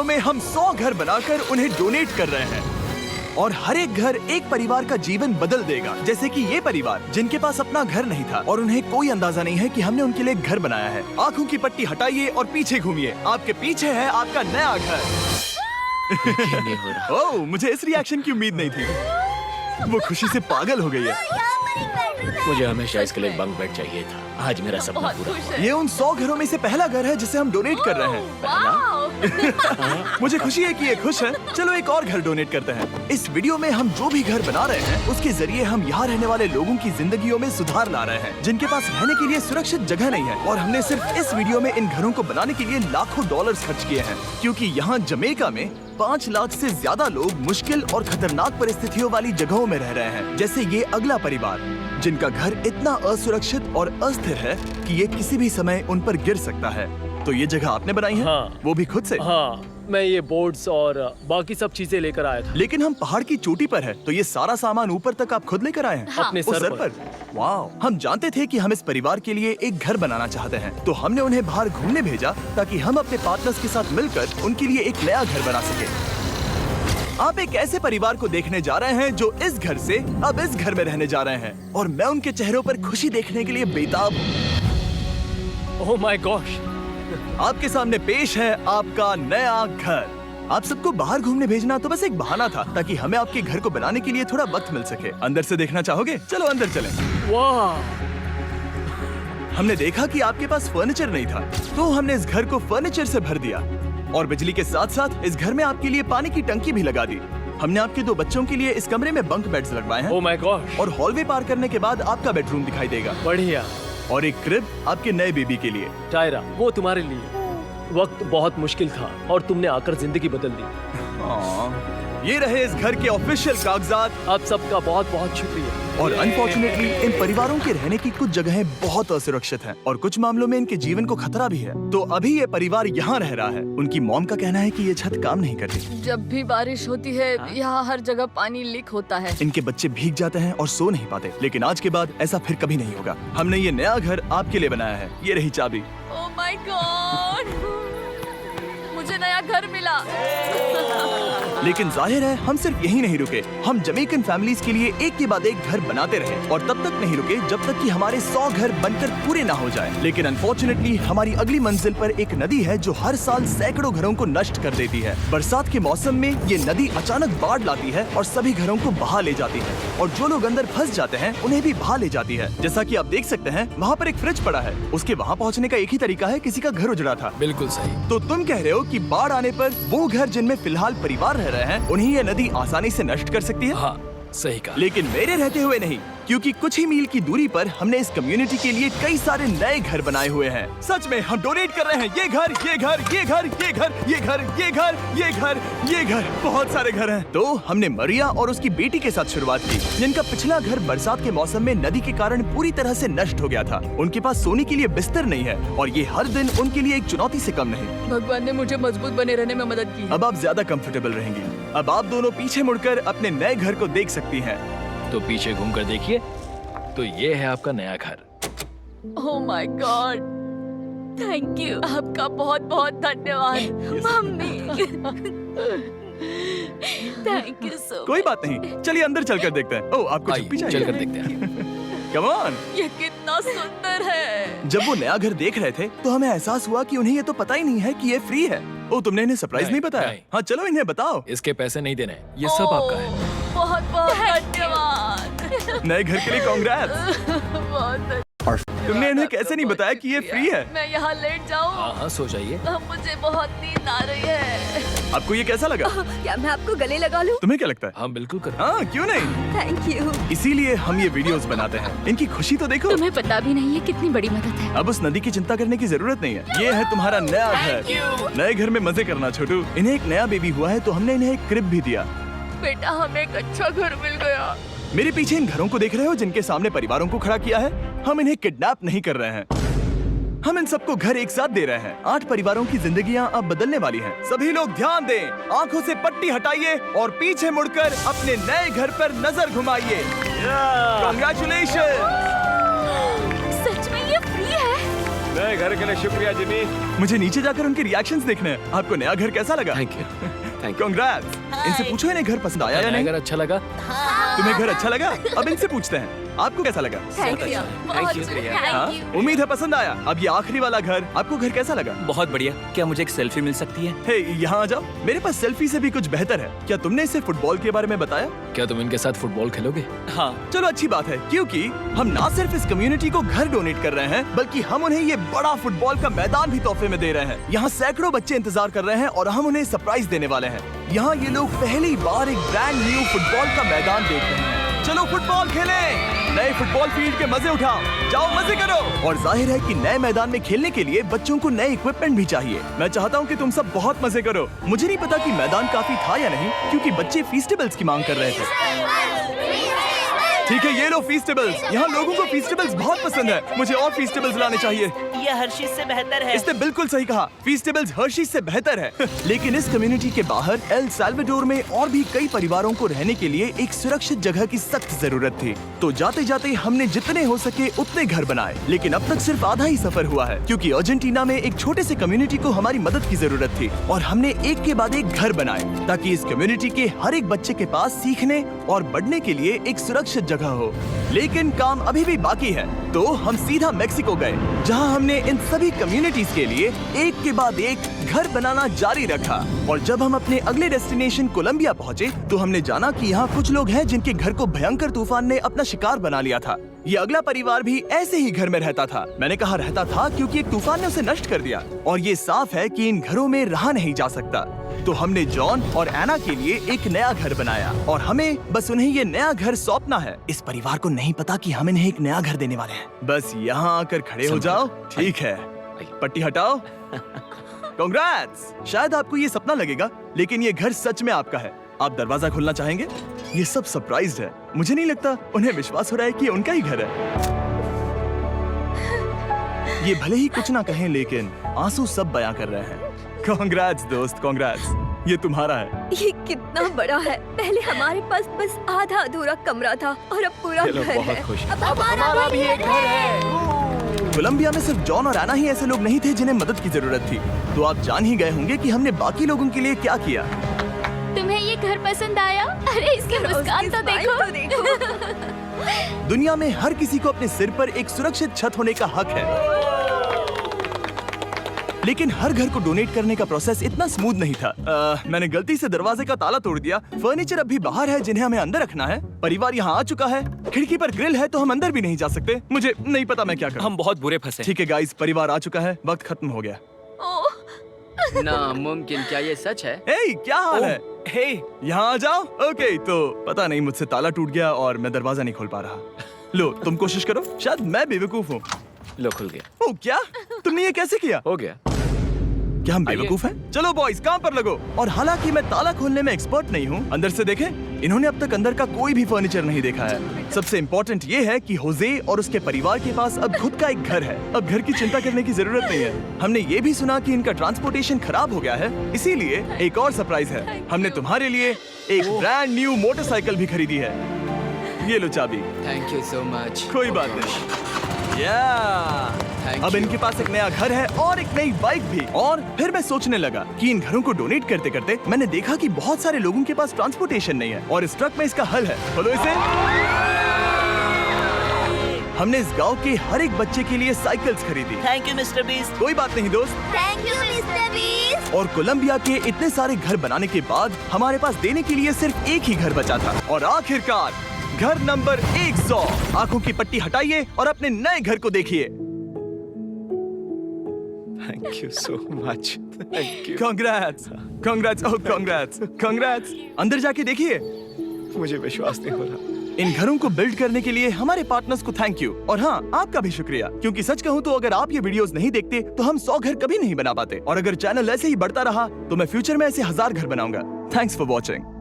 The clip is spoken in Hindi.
में हम 100 घर बनाकर उन्हें डोनेट कर रहे हैं और हर एक घर एक परिवार का जीवन बदल देगा। जैसे कि ये परिवार जिनके पास अपना घर नहीं था और उन्हें कोई अंदाजा नहीं है कि हमने उनके लिए घर बनाया है। आंखों की पट्टी हटाइए और पीछे घूमिए। आपके पीछे है आपका नया घर। ओह, मुझे इस रिएक्शन की उम्मीद नहीं थी। वो खुशी से पागल हो गई है। मुझे हमेशा इसके लिए बंक बेड चाहिए था। आज मेरा सपना पूरा हुआ। ये उन 100 घरों में से पहला घर है जिसे हम डोनेट कर रहे हैं। मुझे खुशी है कि ये खुश है। चलो एक और घर डोनेट करते हैं। इस वीडियो में हम जो भी घर बना रहे हैं उसके जरिए हम यहाँ रहने वाले लोगों की जिंदगियों में सुधार ला रहे हैं जिनके पास रहने के लिए सुरक्षित जगह नहीं है। और हमने सिर्फ इस वीडियो में इन घरों को बनाने के लिए लाखों डॉलर्स खर्च किए हैं, क्योंकि यहाँ जमैका में 5 लाख से ज्यादा लोग मुश्किल और खतरनाक परिस्थितियों वाली जगहों में रह रहे हैं। जैसे ये अगला परिवार जिनका घर इतना असुरक्षित और अस्थिर है कि ये किसी भी समय उन पर गिर सकता है। तो ये जगह आपने बनाई है? हाँ। वो भी खुद से? हाँ, मैं ये बोर्ड्स और बाकी सब चीजें लेकर आया था। लेकिन हम पहाड़ की चोटी पर है, तो ये सारा सामान ऊपर तक आप खुद लेकर आए हैं? हाँ। अपने उस सर पर। वाह! हम जानते थे कि हम इस परिवार के लिए एक घर बनाना चाहते हैं, तो हमने उन्हें बाहर घूमने भेजा ताकि हम अपने पार्टनर्स के साथ मिलकर उनके लिए एक नया घर बना सके। आप एक ऐसे परिवार को देखने जा रहे हैं जो इस घर से अब इस घर में रहने जा रहे हैं, और मैं उनके चेहरों पर खुशी देखने के लिए बेताब हूँ। Oh my gosh! आपके सामने पेश है आपका नया घर। आप सबको बाहर घूमने भेजना तो बस एक बहाना था ताकि हमें आपके घर को बनाने के लिए थोड़ा वक्त मिल सके। अंदर से देखना चाहोगे? चलो अंदर चलें। वाह! हमने देखा कि आपके पास फर्नीचर नहीं था, तो हमने इस घर को फर्नीचर से भर दिया और बिजली के साथ साथ इस घर में आपके लिए पानी की टंकी भी लगा दी। हमने आपके 2 बच्चों के लिए इस कमरे में बंक बेड्स लगवाए हैं। Oh my gosh! और हॉलवे पार करने के बाद आपका बेडरूम दिखाई देगा। बढ़िया। और एक क्रिब आपके नए बेबी के लिए। टायरा, वो तुम्हारे लिए। वक्त बहुत मुश्किल था और तुमने आकर जिंदगी बदल दी। ये रहे इस घर के ऑफिशियल कागजात। आप सबका बहुत बहुत शुक्रिया। और अनफॉर्चुनेटली इन परिवारों के रहने की कुछ जगहें बहुत असुरक्षित हैं और कुछ मामलों में इनके जीवन को खतरा भी है। तो अभी ये परिवार यहाँ रह रहा है। उनकी मॉम का कहना है कि ये छत काम नहीं करती। जब भी बारिश होती है यहाँ हर जगह पानी लीक होता है। इनके बच्चे भीग जाते हैं और सो नहीं पाते, लेकिन आज के बाद ऐसा फिर कभी नहीं होगा। हमने ये नया घर आपके लिए बनाया है। ये रही चाबी। Oh my God! मुझे नया घर मिला। लेकिन जाहिर है हम सिर्फ यही नहीं रुके। हम जमैकन फैमिलीज के लिए एक के बाद एक घर बनाते रहे और तब तक नहीं रुके जब तक कि हमारे 100 घर बनकर पूरे ना हो जाए। लेकिन अनफॉर्चुनेटली हमारी अगली मंजिल पर एक नदी है जो हर साल सैकड़ों घरों को नष्ट कर देती है। बरसात के मौसम में ये नदी अचानक बाढ़ लाती है और सभी घरों को बहा ले जाती है, और जो लोग अंदर फंस जाते हैं उन्हें भी बहा ले जाती है। जैसा कि आप देख सकते हैं वहाँ पर एक फ्रिज पड़ा है। उसके वहाँ पहुँचने का एक ही तरीका है, किसी का घर उजड़ा था। बिल्कुल सही। तो तुम कह रहे हो कि बाढ़ आने पर वो घर जिनमें फिलहाल परिवार रह रहे हैं उन्हें ये नदी आसानी से नष्ट कर सकती है? हाँ, सही कहा। लेकिन मेरे रहते हुए नहीं, क्योंकि कुछ ही मील की दूरी पर हमने इस कम्युनिटी के लिए कई सारे नए घर बनाए हुए हैं। सच में हम डोनेट कर रहे हैं। ये घर, ये घर, ये घर, ये घर, ये घर, ये घर, ये घर, ये घर, बहुत सारे घर हैं। तो हमने मरिया और उसकी बेटी के साथ शुरुआत की, जिनका पिछला घर बरसात के मौसम में नदी के कारण पूरी तरह से नष्ट हो गया था। उनके पास सोने के लिए बिस्तर नहीं है और ये हर दिन उनके लिए एक चुनौती से कम नहीं। भगवान ने मुझे मजबूत बने रहने में मदद की। अब आप ज्यादा कंफर्टेबल रहेंगी। अब आप दोनों पीछे मुड़कर अपने नए घर को देख सकती हैं। तो पीछे घूमकर देखिए, तो ये है आपका नया घर। Oh my God! Thank you. आपका बहुत बहुत धन्यवाद मम्मी। Thank you so. कोई बात नहीं, चलिए अंदर चलकर देखते हैं। ओह, आपको छुट्टी चाहिए? चलकर देखते हैं। Come on. ये कितना सुंदर है। जब वो नया घर देख रहे थे तो हमें एहसास हुआ कि उन्हें ये तो पता ही नहीं है कि ये फ्री है। ओह, तुमने इन्हें सरप्राइज नहीं बताया? नहीं। हाँ, चलो इन्हें बताओ। इसके पैसे नहीं देने, ये सब आपका है। बहुत बहुत धन्यवाद। नए घर के लिए कांग्रेट्स। बहुत। तुमने इन्हें कैसे नहीं बताया कि ये फ्री है? मैं यहाँ लेट जाऊँ? हाँ, सो जाइए। मुझे बहुत नींद आ रही है। आपको ये कैसा लगा? क्या मैं आपको गले लगा लूं? तुम्हें क्या लगता है? हाँ, बिल्कुल कर। हाँ, क्यों नहीं? Thank you. इसीलिए हम ये वीडियोस बनाते हैं। इनकी खुशी तो देखो। तुम्हें पता भी नहीं है कितनी बड़ी मदद है। अब उस नदी की चिंता करने की जरूरत नहीं है। ये है तुम्हारा नया घर। नए घर में मजे करना छोटू। इन्हें एक नया बेबी हुआ है तो हमने इन्हें एक क्रिब भी दिया। बेटा, हमें एक अच्छा घर मिल गया। मेरे पीछे इन घरों को देख रहे हो जिनके सामने परिवारों को खड़ा किया है? हम इन्हें किडनैप नहीं कर रहे हैं। हम इन सबको घर एक साथ दे रहे हैं। 8 परिवारों की जिंदगियां अब बदलने वाली हैं। सभी लोग ध्यान दें, आंखों से पट्टी हटाइए और पीछे मुड़कर अपने नए घर पर नजर घुमाइए। कांग्रेचुलेशन। सच में ये फ्री है? नए घर के लिए शुक्रिया जिमी। मुझे नीचे जाकर उनके रिएक्शंस देखने हैं। आपको नया घर कैसा लगा? Thank you. कांग्रेट्स। इनसे पूछो इन्हें घर पसंद आया या नहीं? अगर अच्छा लगा तुम्हें घर अच्छा लगा? अब इनसे पूछते हैं आपको कैसा लगा? Thank you. बहुत हाँ? उम्मीद है पसंद आया। अब ये आखिरी वाला घर, आपको घर कैसा लगा? बहुत बढ़िया। क्या मुझे एक सेल्फी मिल सकती है? हे, यहाँ आ जाओ। मेरे पास सेल्फी से भी कुछ बेहतर है। क्या तुमने इसे फुटबॉल के बारे में बताया? क्या तुम इनके साथ फुटबॉल खेलोगे? हाँ। चलो अच्छी बात है, क्योंकि हम ना सिर्फ इस कम्युनिटी को घर डोनेट कर रहे हैं, बल्कि हम उन्हें ये बड़ा फुटबॉल का मैदान भी तोहफे में दे रहे हैं। यहाँ सैकड़ों बच्चे इंतजार कर रहे हैं और हम उन्हें सरप्राइज देने वाले हैं। यहाँ ये लोग पहली बार एक ब्रांड न्यू फुटबॉल का मैदान देख रहे हैं। चलो फुटबॉल खेलें, नए फुटबॉल फील्ड के मजे उठाओ, जाओ मजे करो। और जाहिर है कि नए मैदान में खेलने के लिए बच्चों को नए इक्विपमेंट भी चाहिए। मैं चाहता हूँ कि तुम सब बहुत मजे करो। मुझे नहीं पता कि मैदान काफी था या नहीं, क्योंकि बच्चे फीस्टेबल्स की मांग कर रहे थे। ठीक है, ये लो फीस्टेबल्स। यहाँ लोगों को फीस्टेबल्स बहुत पसंद है। मुझे और फीस्टेबल्स लाने चाहिए। ये हर्षीज से बेहतर है। इसने बिल्कुल सही कहा, फीस्टेबल्स हर्शीज से बेहतर है। लेकिन इस कम्युनिटी के बाहर एल साल्वाडोर में और भी कई परिवारों को रहने के लिए एक सुरक्षित जगह की सख्त जरूरत थी। तो जाते जाते हमने जितने हो सके उतने घर बनाए, लेकिन अब तक सिर्फ आधा ही सफर हुआ है, क्योंकि अर्जेंटीना में एक छोटे से कम्युनिटी को हमारी मदद की जरूरत थी। और हमने एक के बाद एक घर बनाए ताकि इस कम्युनिटी के हर एक बच्चे के पास सीखने और बढ़ने के लिए एक सुरक्षित जगह हो। लेकिन काम अभी भी बाकी है, तो हम सीधा मेक्सिको गए, जहां हमने इन सभी कम्युनिटीज के लिए एक के बाद एक घर बनाना जारी रखा। और जब हम अपने अगले डेस्टिनेशन कोलंबिया पहुंचे, तो हमने जाना कि यहाँ कुछ लोग हैं जिनके घर को भयंकर तूफान ने अपना शिकार बना लिया था। ये अगला परिवार भी ऐसे ही घर में रहता था। मैंने कहा रहता था क्योंकि एक तूफान ने उसे नष्ट कर दिया, और ये साफ है कि इन घरों में रहा नहीं जा सकता। तो हमने जॉन और एना के लिए एक नया घर बनाया, और हमें बस उन्हें ये नया घर सौंपना है। इस परिवार को नहीं पता कि हम इन्हें एक नया घर देने वाले हैं। बस यहाँ आकर खड़े हो जाओ। ठीक है, पट्टी हटाओ। कांग्रेट्स। शायद आपको ये सपना लगेगा, लेकिन ये घर सच में आपका है। आप दरवाजा खोलना चाहेंगे? ये सब सरप्राइज्ड है। मुझे नहीं लगता उन्हें विश्वास हो रहा है कि ये उनका ही घर है। ये भले ही कुछ ना कहें, लेकिन आंसू सब बयां कर रहे हैं। कांग्रेट्स दोस्त, कांग्रेट्स। ये तुम्हारा है। ये कितना बड़ा है। पहले हमारे पास बस आधा अधूरा कमरा था और अब पूरा घर है। बहुत खुश। अब हमारा भी एक घर है। कोलंबिया में सिर्फ जॉन और एना ही ऐसे लोग नहीं थे जिन्हें मदद की जरूरत थी। तो आप जान ही गए होंगे कि हमने बाकी लोगों के लिए क्या किया। तुम्हें ये घर पसंद आया? अरे इसकी मुस्कान तो देखो। दुनिया में हर किसी को अपने सिर पर एक सुरक्षित छत होने का हक है, लेकिन हर घर को डोनेट करने का प्रोसेस इतना स्मूथ नहीं था। मैंने गलती से दरवाजे का ताला तोड़ दिया। फर्नीचर अब भी बाहर है जिन्हें हमें अंदर रखना है। परिवार यहाँ आ चुका है। खिड़की पर ग्रिल है तो हम अंदर भी नहीं जा सकते। मुझे नहीं पता मैं क्या करूं। हम बहुत बुरे फंसे। ठीक है गाइस, परिवार आ चुका है। वक्त खत्म हो गया। नामुमकिन, क्या ये सच है? हे, क्या हाल है? हे, यहाँ आ जाओ। ओके, तो पता नहीं मुझसे ताला टूट गया और मैं दरवाजा नहीं खोल पा रहा। लो, तुम कोशिश करो। शायद मैं बेवकूफ हूँ। लो, खुल गया। ओ क्या? तुमने ये कैसे किया? हो गया। क्या हम बेवकूफ हैं? चलो बॉयज, काम पर लगो। और हालांकि मैं ताला खोलने में एक्सपर्ट नहीं हूँ, अंदर से देखें, इन्होंने अब तक अंदर का कोई भी फर्नीचर नहीं देखा है। सबसे इम्पोर्टेंट ये है कि होजे और उसके परिवार के पास अब खुद का एक घर है। अब घर की चिंता करने की जरूरत नहीं है। हमने ये भी सुना कि इनका ट्रांसपोर्टेशन खराब हो गया है, इसीलिए एक और सरप्राइज है। हमने तुम्हारे लिए एक ब्रांड न्यू मोटरसाइकिल भी खरीदी है। ये लो चाबी। Thank you so much. कोई बात नहीं। अब इनके पास एक नया घर है और एक नई बाइक भी। और फिर मैं सोचने लगा कि इन घरों को डोनेट करते करते मैंने देखा कि बहुत सारे लोगों के पास ट्रांसपोर्टेशन नहीं है, और इस ट्रक में इसका हल है। खोलो इसे। हमने इस गांव के हर एक बच्चे के लिए साइकिल्स खरीदी। Thank you mister beast. कोई बात नहीं दोस्त। Thank you mister beast. और कोलंबिया के इतने सारे घर बनाने के बाद हमारे पास देने के लिए सिर्फ एक ही घर बचा था। और आखिरकार घर नंबर 100। आंखों की पट्टी हटाइए और अपने नए घर को देखिए। Thank you so much. Thank you. Congrats, congrats, oh congrats, congrats. अंदर जाके देखिए। मुझे विश्वास नहीं हो रहा। इन घरों को बिल्ड करने के लिए हमारे पार्टनर्स को थैंक यू, और हाँ, आपका भी शुक्रिया, क्योंकि सच कहूँ तो अगर आप ये वीडियोस नहीं देखते तो हम 100 घर कभी नहीं बना पाते। और अगर चैनल ऐसे ही बढ़ता रहा तो मैं फ्यूचर में ऐसे 1000 घर बनाऊंगा। Thanks for watching.